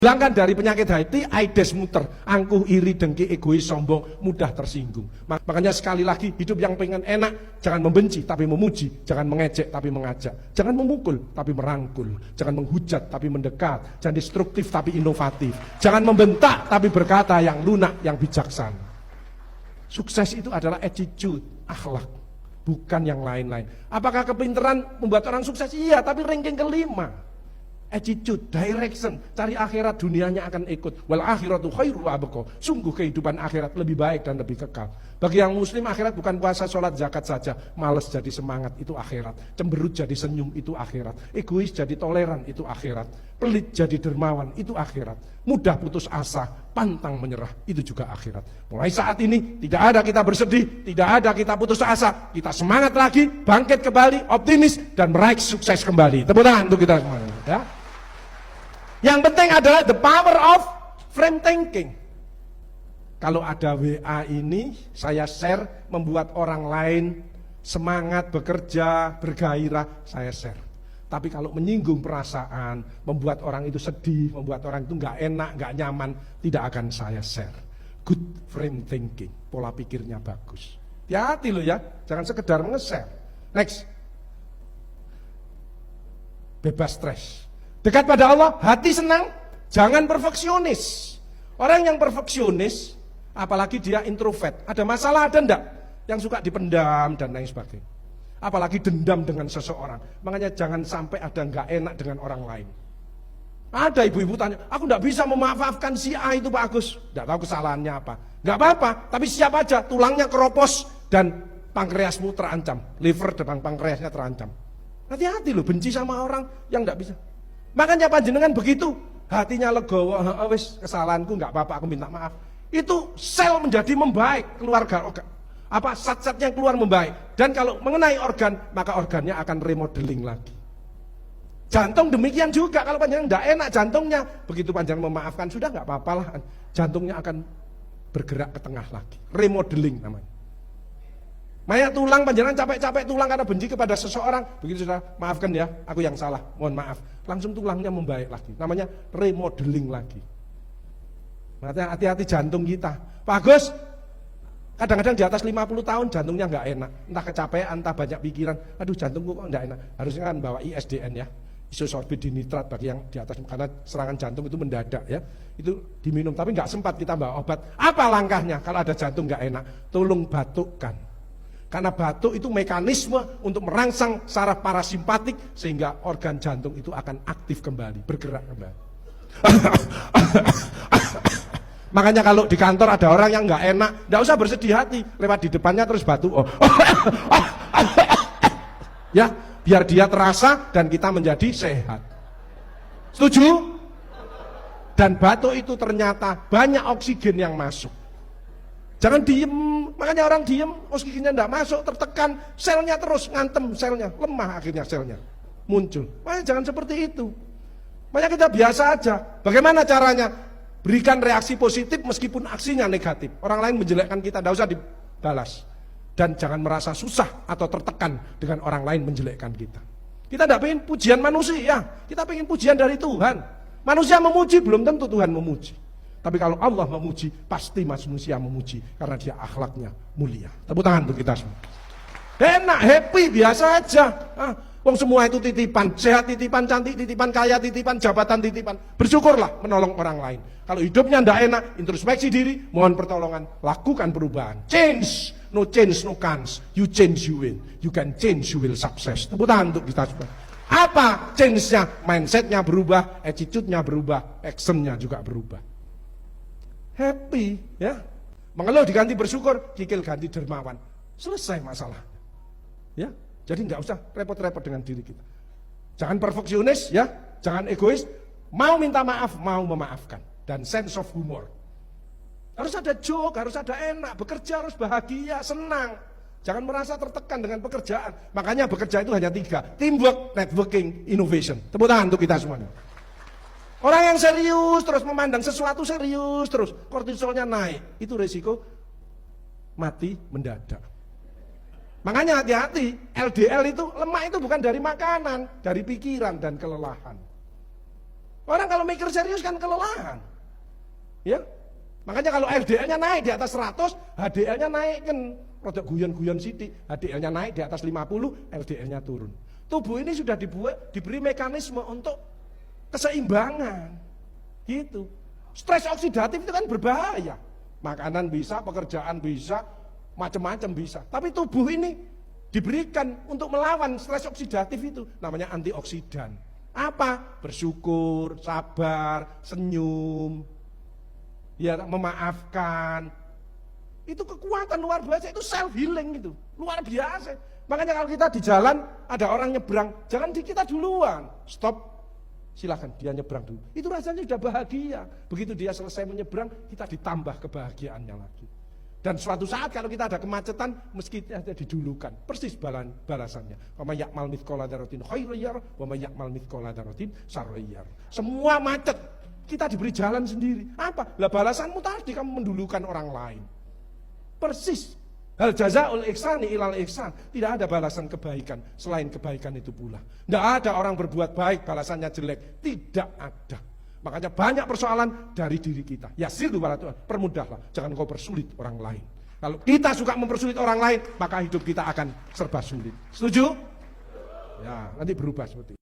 Hilangkan dari penyakit hati, aides muter, angkuh, iri, dengki, egois, sombong, mudah tersinggung. Makanya sekali lagi, hidup yang pengen enak, jangan membenci tapi memuji, jangan mengejek tapi mengajak, jangan memukul tapi merangkul, jangan menghujat tapi mendekat, jangan destruktif tapi inovatif, jangan membentak tapi berkata yang lunak, yang bijaksana. Sukses itu adalah attitude, akhlak, bukan yang lain-lain. Apakah kepintaran membuat orang sukses? Iya, tapi ranking kelima. Attitude, direction, cari akhirat, dunianya akan ikut. Wal akhiratu khairu wa abqa. Sungguh kehidupan akhirat lebih baik dan lebih kekal. Bagi yang muslim, akhirat bukan puasa, sholat, zakat saja. Males jadi semangat, itu akhirat. Cemberut jadi senyum, itu akhirat. Egois jadi toleran, itu akhirat. Pelit jadi dermawan, itu akhirat. Mudah putus asa, pantang menyerah, itu juga akhirat. Mulai saat ini tidak ada kita bersedih, tidak ada kita putus asa. Kita semangat lagi, bangkit kembali, optimis dan meraih sukses kembali. Tepuk tangan untuk kita semua. Ya. Yang penting adalah the power of frame thinking. Kalau ada WA ini, saya share, membuat orang lain semangat bekerja, bergairah, saya share. Tapi kalau menyinggung perasaan, membuat orang itu sedih, membuat orang itu nggak enak, nggak nyaman, tidak akan saya share. Good frame thinking, pola pikirnya bagus. Hati-hati loh ya, jangan sekedar nge-share. Next, bebas stres. Dekat pada Allah, hati senang, jangan perfeksionis. Orang yang perfeksionis, apalagi dia introvert, ada masalah ada enggak? Yang suka dipendam dan lain sebagainya. Apalagi dendam dengan seseorang. Makanya jangan sampai ada enggak enak dengan orang lain. Ada ibu-ibu tanya, aku enggak bisa memaafkan si A itu Pak Agus. Enggak tahu kesalahannya apa. Enggak apa-apa, tapi siap aja, tulangnya keropos dan pankreasmu terancam. Liver dan pankreasnya terancam. Hati-hati loh, benci sama orang yang enggak bisa. Makanya panjenengan begitu, hatinya legowo, wis kesalahanku nggak apa-apa, aku minta maaf. Itu sel menjadi membaik, keluarga zat-zatnya keluar membaik. Dan kalau mengenai organ, maka organnya akan remodeling lagi. Jantung demikian juga, kalau panjenengan nggak enak jantungnya, begitu panjenengan memaafkan sudah nggak apa-apalah, jantungnya akan bergerak ke tengah lagi, remodeling namanya. Maya tulang, panjenengan capek-capek tulang karena benci kepada seseorang, begitu sudah, maafkan ya, aku yang salah, mohon maaf. Langsung tulangnya membaik lagi, namanya remodeling lagi. Makanya hati-hati jantung kita. Pak Agus, kadang-kadang di atas 50 tahun jantungnya nggak enak, entah kecapean, entah banyak pikiran, aduh jantungku kok nggak enak. Harusnya kan bawa ISDN ya, isosorbit dinitrat bagi yang di atas, karena serangan jantung itu mendadak ya, itu diminum, tapi nggak sempat kita bawa obat. Apa langkahnya kalau ada jantung nggak enak? Tolong batukkan. Karena batuk itu mekanisme untuk merangsang saraf parasimpatik sehingga organ jantung itu akan aktif kembali, bergerak kembali. Makanya kalau di kantor ada orang yang nggak enak, nggak usah bersedih hati, lewat di depannya terus batuk. Ya, biar dia terasa dan kita menjadi sehat. Setuju? Dan batuk itu ternyata banyak oksigen yang masuk. Jangan diem, makanya orang diem, oksigennya tidak masuk, tertekan, selnya terus ngantem, selnya lemah akhirnya selnya muncul. Makanya jangan seperti itu. Makanya kita biasa aja. Bagaimana caranya? Berikan reaksi positif meskipun aksinya negatif. Orang lain menjelekkan kita, tidak usah dibalas. Dan jangan merasa susah atau tertekan dengan orang lain menjelekkan kita. Kita tidak pengen pujian manusia, kita pengen pujian dari Tuhan. Manusia memuji, belum tentu Tuhan memuji. Tapi kalau Allah memuji, pasti manusia memuji. Karena dia akhlaknya mulia. Tepuk tangan untuk kita semua. Enak, happy, biasa aja. Wong semua itu titipan. Sehat titipan, cantik titipan, kaya titipan, jabatan titipan. Bersyukurlah menolong orang lain. Kalau hidupnya tidak enak, introspeksi diri, mohon pertolongan. Lakukan perubahan. Change. No change, no chance. You change, you win. You can change, you will success. Tepuk tangan untuk kita semua. Apa change-nya? Mindset-nya berubah, attitude-nya berubah, action-nya juga berubah. Happy ya, mengeluh diganti bersyukur, kikil ganti dermawan, selesai masalah ya. Jadi nggak usah repot-repot dengan diri kita. Jangan perfeksionis ya, jangan egois, mau minta maaf, mau memaafkan, dan sense of humor. Harus ada joke, harus ada enak, bekerja harus bahagia, senang. Jangan merasa tertekan dengan pekerjaan. Makanya bekerja itu hanya 3, teamwork, networking, innovation. Tepuk tangan untuk kita semuanya. Orang yang serius terus memandang sesuatu serius terus, kortisolnya naik, itu resiko mati mendadak. Makanya hati-hati, LDL itu, lemak itu bukan dari makanan, dari pikiran dan kelelahan. Orang kalau mikir serius kan kelelahan. Ya. Makanya kalau LDL-nya naik di atas 100, HDL-nya naik kan produk guyon-guyon sithik, HDL-nya naik di atas 50, LDL-nya turun. Tubuh ini sudah diberi mekanisme untuk keseimbangan. Gitu. Stres oksidatif itu kan berbahaya. Makanan bisa, pekerjaan bisa, macam-macam bisa. Tapi tubuh ini diberikan untuk melawan stres oksidatif itu, namanya antioksidan. Apa? Bersyukur, sabar, senyum, ya, memaafkan. Itu kekuatan luar biasa, itu self healing itu, luar biasa. Makanya kalau kita di jalan ada orang nyebrang, jangan di kita duluan, stop, silakan dia nyebrang dulu. Itu rasanya sudah bahagia. Begitu dia selesai menyebrang, kita ditambah kebahagiaannya lagi. Dan suatu saat kalau kita ada kemacetan, meski kita didulukan, persis balasannya. Wa may ya'mal mithqala dzarratin khairan yarah, wa may ya'mal mithqala dzarratin syarran yarah. Semua macet, kita diberi jalan sendiri. Apa? Lah balasanmu tadi kamu mendulukan orang lain. Persis. Hal jazaul ihsani ilal ihsan. Tidak ada balasan kebaikan selain kebaikan itu pula. Tidak ada orang berbuat baik balasannya jelek. Tidak ada. Makanya banyak persoalan dari diri kita. Yasir wala tu'asir, permudahlah, jangan kau persulit orang lain. Kalau kita suka mempersulit orang lain, maka hidup kita akan serba sulit. Setuju? Ya, nanti berubah seperti itu.